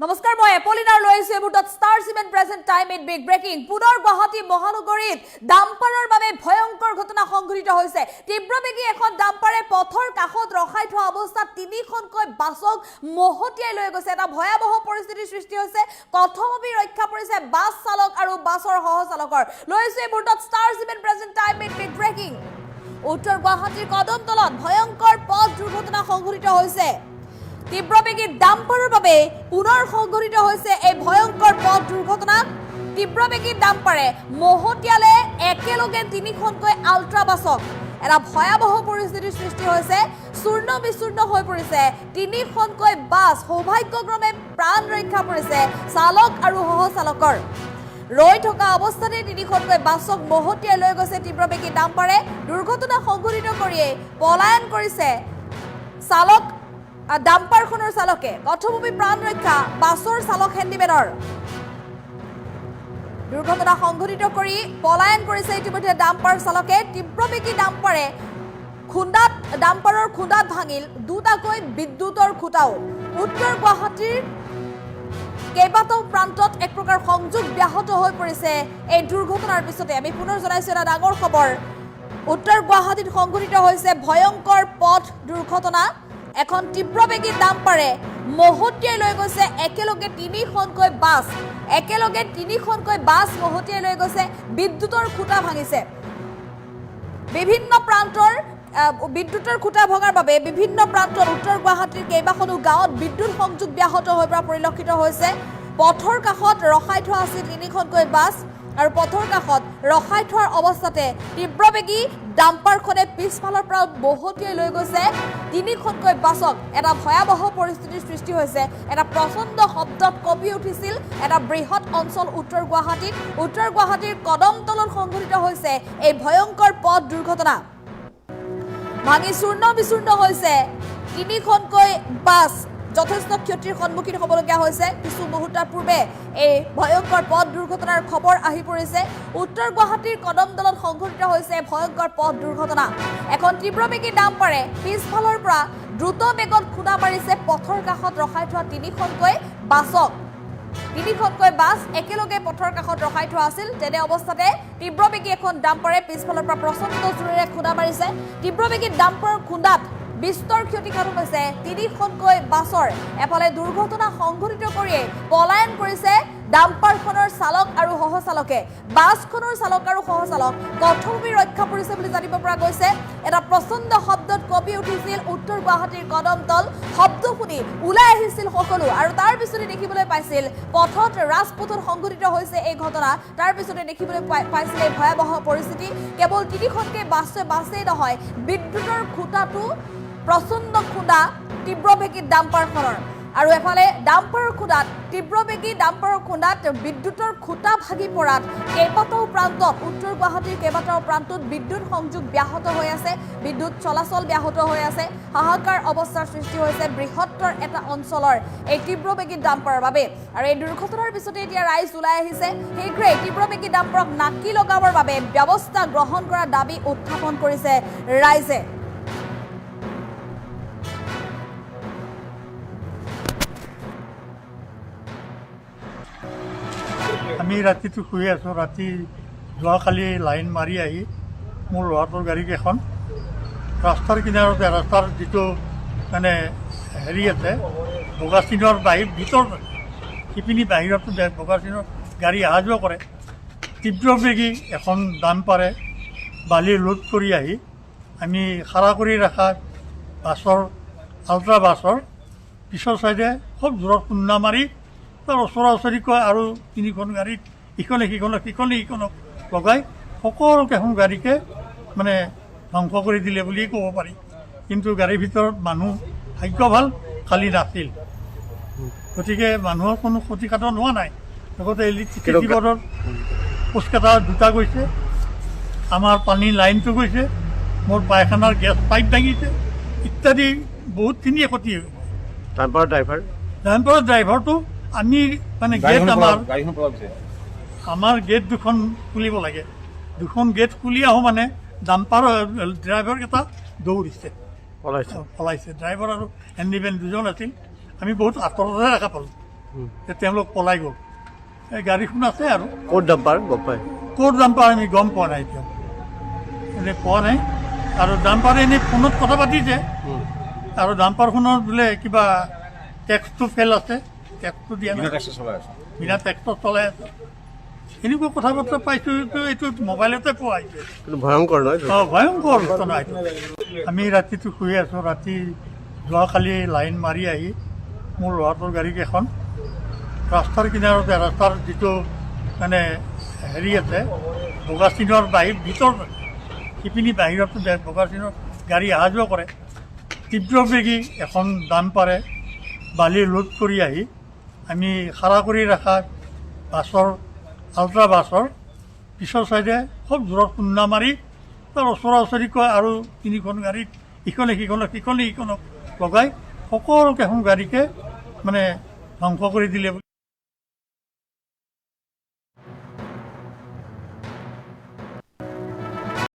নমস্কাৰ মই এপলিনাৰ লৈছো এবুটত Star Cement present time it big breaking পুনৰ গুৱাহাটী মহানগৰীত ডাম্পাৰৰ বাবে ভয়ংকৰ ঘটনা সংঘটিত হৈছে তীব্ৰবেগী এখন ডাম্পাৰে পথৰ কাষত ৰখাই থোৱা অৱস্থাত তিনিখনকৈ বাছক মহতিয়াই লৈ গৈছে এটা ভয়াবহ পৰিস্থিতিৰ সৃষ্টি হৈছে কথমপি ৰক্ষা পৰিছে বাছ চালক আৰু বাছৰ সহচালকৰ লৈছো এবুটত Star Cement present time it big breaking উত্তৰ গুৱাহাটীৰ কদমতলত ভয়ংকৰ পথ দুৰ্ঘটনা সংঘটিত হৈছে তীব্ৰবেগী ডাম্পাৰৰ বাবে পুনৰ সংঘটিত হৈছে এই ভয়ংকৰ পথ দুৰ্ঘটনা তীব্ৰবেগী ডাম্পাৰে মহতিয়ালে একেলগে তিনিখনকৈ আল্ট্ৰা বাছক এটা ভয়াবহ পৰিস্থিতিৰ সৃষ্টি হৈছে চূৰ্ণ বিচূৰ্ণ হৈ পৰিছে তিনিখনকৈ বাছ সৌভাগ্যক্ৰমে প্ৰাণ ৰক্ষা পৰিছে চালক আৰু সহচালকৰ ৰৈ থকা অৱস্থাতে তিনিখনকৈ বাছক মহতিয়াই লৈ গৈছে তীব্ৰবেগী ডাম্পাৰে দুৰ্ঘটনা সংঘটিত কৰিয়ে পলায়ন কৰিছে চালক ডাম্পাৰখনৰ চালকে কথমপি প্ৰাণ ৰক্ষা বাছৰ চালক হেণ্ডিমেনৰ দুৰ্ঘটনা সংঘটিত কৰি পলায়ন কৰিছে ইতিমধ্যে ডাম্পাৰ চালকে তীব্ৰবেগী ডাম্পাৰে ডাম্পাৰৰ খুন্দাত ভাঙিল দুটাকৈ বিদ্যুতৰ খুঁটাও উত্তৰ গুৱাহাটীৰ কেইবাটাও প্ৰান্তত এক প্ৰকাৰ সংযোগ ব্যাহত হৈ পৰিছে এই দুৰ্ঘটনাৰ পিছতে আমি পুনৰ জনাইছো এটা ডাঙৰ খবৰ উত্তৰ গুৱাহাটীত সংঘটিত হৈছে ভয়ংকৰ পথ দুৰ্ঘটনা এখন তীব্ৰবেগী ডাম্পাৰে মহতিয়াই লৈ গৈছে একেলগে তিনিখনকৈ বাছ মহতিয়াই লৈ গৈছে বিদ্যুতৰ খুঁটা ভাঙিছে বিভিন্ন প্ৰান্তৰ বিদ্যুতৰ খুঁটা ভঙাৰ বাবে বিভিন্ন প্ৰান্তত উত্তৰ গুৱাহাটীৰ কেইবাখনো গাঁৱত বিদ্যুৎ সংযোগ ব্যাহত হৈ পৰা পৰিলক্ষিত হৈছে পথৰ কাষত ৰখাই থোৱা আছিল তিনিখনকৈ বাছ আৰু পথৰ কাষত ৰখাই থোৱাৰ অৱস্থাতে তীব্ৰবেগী ডাম্পাৰখনে পিছফালৰ পৰা মহতিয়াই লৈ গৈছে তিনিখনকৈ বাছক এটা ভয়াবহ পৰিস্থিতিৰ সৃষ্টি হৈছে এটা প্ৰচণ্ড শব্দত কঁপি উঠিছিল এটা বৃহৎ অঞ্চল উত্তৰ গুৱাহাটীৰ কদমতলত সংঘটিত হৈছে এই ভয়ংকৰ পথ দুৰ্ঘটনা ভাঙি চূৰ্ণ বিচূৰ্ণ হৈছে তিনিখনকৈ বাছ যথেষ্ট ক্ষতিৰ সন্মুখীন হ'বলগীয়া হৈছে কিছু মুহূৰ্তৰ পূৰ্বে এই ভয়ংকৰ পথ দুৰ্ঘটনাৰ খবৰ আহি পৰিছে উত্তৰ গুৱাহাটীৰ কদমতলত সংঘটিত হৈছে ভয়ংকৰ পথ দুৰ্ঘটনা এখন তীব্ৰবেগী ডাম্পাৰে পিছফালৰ পৰা দ্ৰুত বেগত খুন্দা মাৰিছে পথৰ কাষত ৰখাই থোৱা তিনিখনকৈ বাছ একেলগে পথৰ কাষত ৰখাই থোৱা আছিল তেনে অৱস্থাতে তীব্ৰবেগী এখন ডাম্পাৰে পিছফালৰ পৰা প্ৰচণ্ড জোৰেৰে খুন্দা মাৰিছে তীব্ৰবেগী ডাম্পাৰৰ খুন্দাত বিস্তৰ ক্ষতিসাধন হৈছে তিনিখনকৈ বাছৰ এফালে দুৰ্ঘটনা সংঘটিত কৰিয়ে পলায়ন কৰিছে ডাম্পাৰখনৰ চালক আৰু সহচালকে বাছখনৰ চালক আৰু সহচালক কথমপি ৰক্ষা পৰিছে বুলি জানিব পৰা গৈছে এটা প্ৰচণ্ড শব্দত কঁপি উঠিছিল উত্তৰ গুৱাহাটীৰ কদমতল শব্দ শুনি ওলাই আহিছিল সকলো আৰু তাৰ পিছতে দেখিবলৈ পাইছিল পথত ৰাজপথত সংঘটিত হৈছে এই ঘটনা তাৰ পিছতে দেখিবলৈ পাইছিল এই ভয়াবহ পৰিস্থিতি কেৱল তিনিখনকৈ বাছেই নহয় বিদ্যুতৰ খুঁটাটো প্ৰচণ্ড খুন্দা তীব্ৰবেগী ডাম্পাৰখনৰ আৰু এফালে তীব্ৰবেগী ডাম্পাৰৰ খুন্দাত বিদ্যুতৰ খুঁটা ভাগি পৰাত কেইবাটাও প্ৰান্তত উত্তৰ গুৱাহাটীৰ কেইবাটাও প্ৰান্তত বিদ্যুৎ সংযোগ ব্যাহত হৈ আছে বিদ্যুৎ চলাচল ব্যাহত হৈ আছে হাহাকাৰ অৱস্থাৰ সৃষ্টি হৈছে বৃহত্তৰ এটা অঞ্চলৰ এই তীব্ৰবেগী ডাম্পাৰৰ বাবে আৰু এই দুৰ্ঘটনাৰ পিছতে এতিয়া ৰাইজ ওলাই আহিছে শীঘ্ৰে তীব্ৰবেগী ডাম্পাৰক নাকি লগাবৰ বাবে ব্যৱস্থা গ্ৰহণ কৰাৰ দাবী উত্থাপন কৰিছে ৰাইজে আমি ৰাতিটো শুই আছোঁ ৰাতি যোৱাকালি লাইন মাৰি আহি মোৰ ল'ৰাটোৰ গাড়ীকেইখন ৰাস্তাৰ কিনাৰতে ৰাস্তাৰ যিটো মানে হেৰি আছে বগাচিনৰ ভিতৰত সিপিনি বাহিৰতো বগাচিনৰ গাড়ী অহা যোৱা কৰে তীব্ৰবেগী এখন ডাম্পাৰে বালি লোড কৰি আহি আমি খাৰা কৰি ৰখা আল্ট্ৰা বাছৰ পিছৰ চাইডে খুব জোৰত খুন্দা মাৰি তাৰ ওচৰা ওচৰিকৈ আৰু তিনিখন গাড়ীত ইখনে সিখনক লগাই সকলোকেইখন গাড়ীকে মানে ধ্বংস কৰি দিলে বুলিয়ে ক'ব পাৰি কিন্তু গাড়ীৰ ভিতৰত মানুহ ভাগ্য ভাল খালী নাছিল গতিকে মানুহৰ কোনো ক্ষতিসাধন হোৱা নাই লগতে ইলেক্ট্ৰিচিটি বৰ্ডৰ পোষ্টকেইটা দুটা গৈছে আমাৰ পানীৰ লাইনটো গৈছে মোৰ পায়খানাৰ গেছ পাইপ ভাঙিছে ইত্যাদি বহুতখিনিয়ে ক্ষতি হৈছে ডাম্পাৰৰ ড্ৰাইভাৰটো আমি মানে গেট আমাৰ গেট দুখন খুলিব লাগে দুখন গেট খুলি আহোঁ মানে ডাম্পাৰৰ ড্ৰাইভাৰকেইটা দৌৰিছে পলাইছে ড্ৰাইভাৰ আৰু হেণ্ডিমেন দুজন আছিল আমি বহুত আঁতৰতে দেখা পালোঁ তেওঁলোক পলাই গ'ল। এই গাড়ীখন আছে আৰু ক'ত ডাম্পাৰ গম পায়? ক'ত ডাম্পাৰ আমি গম পোৱা নাই এতিয়া, এনেই পোৱা নাই। আৰু ডাম্পাৰে এনেই ফোনত কথা পাতিছে, আৰু ডাম্পাৰখনত বোলে কিবা টেক্সটো ফেল আছে, টেক্সটো দিয়া নাই, বিনা টেক্সত চলাই আছে। এনেকুৱা কথা বতৰা পাইছোঁ, এইটো মোবাইলতে পোৱা হৈছে। কিন্তু ভয়ংকৰ নহয় এইটো? ভয়ংকৰ ঘটনা এইটো। আমি ৰাতিটো শুই আছোঁ, ৰাতি যোৱাকালি লাইন মাৰি আহি মোৰ ল'ৰাটোৰ গাড়ীকেইখন ৰাস্তাৰ কিনাৰতে, ৰাস্তাৰ যিটো মানে হেৰি আছে বগা চিনৰ ভিতৰত, সিপিনি বাহিৰতো বগা চিনৰ গাড়ী অহা যোৱা কৰে। তীব্ৰবেগী এখন ডাম্পাৰে বালি লোড কৰি আহি আমি খাৰা কৰি ৰখা বাছৰ, আল্ট্ৰা বাছৰ পিছৰ চাইডে খুব জোৰত খুন্দা মাৰি তাৰ ওচৰা ওচৰিকৈ আৰু তিনিখন গাড়ীত ইখনে সিখনক লগাই সকলোকেইখন গাড়ীকে মানে ধ্বংস কৰি দিলে।